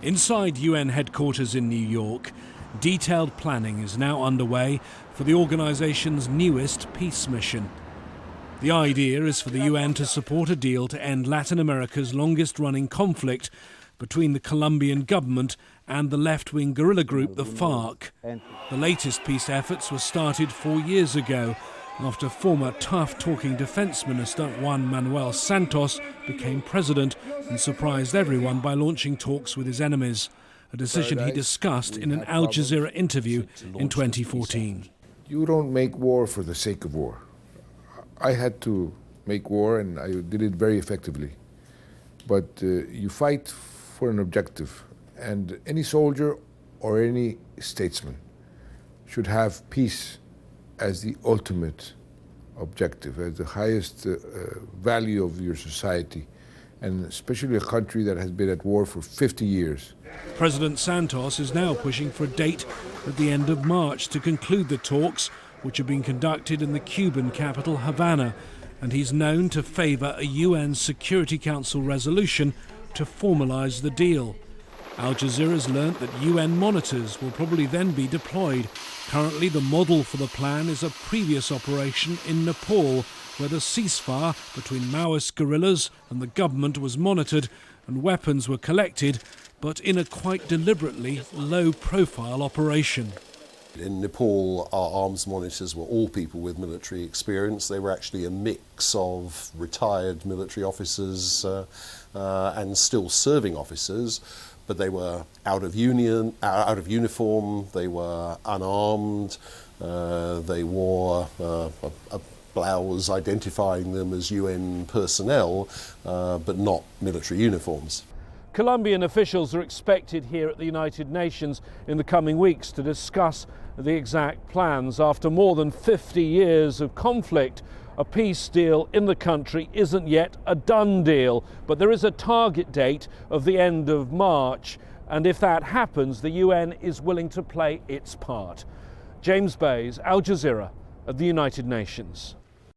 Inside UN headquarters in New York, detailed planning is now underway for the organisation's newest peace mission. The idea is for the UN to support a deal to end Latin America's longest-running conflict between the Colombian government and the left-wing guerrilla group, the FARC. The latest peace efforts were started 4 years ago, after former tough-talking Defence Minister Juan Manuel Santos became president and surprised everyone by launching talks with his enemies, a decision he discussed in an Al Jazeera interview in 2014. You don't make war for the sake of war. I had to make war, and I did it very effectively. But you fight for an objective, and any soldier or any statesman should have peace as the ultimate objective, as the highest value of your society, and especially a country that has been at war for 50 years. President Santos is now pushing for a date at the end of March to conclude the talks, which are being conducted in the Cuban capital, Havana, and he's known to favour a UN Security Council resolution to formalise the deal. Al Jazeera's learnt that UN monitors will probably then be deployed. Currently, the model for the plan is a previous operation in Nepal, where the ceasefire between Maoist guerrillas and the government was monitored and weapons were collected, but in a quite deliberately low-profile operation. In Nepal, our arms monitors were all people with military experience. They were actually a mix of retired military officers and still serving officers, but they were out of uniform, they were unarmed, they wore a blouse identifying them as UN personnel, but not military uniforms. Colombian officials are expected here at the United Nations in the coming weeks to discuss the exact plans. After more than 50 years of conflict, a peace deal in the country isn't yet a done deal, but there is a target date of the end of March, and if that happens, the UN is willing to play its part. James Bays, Al Jazeera, of the United Nations.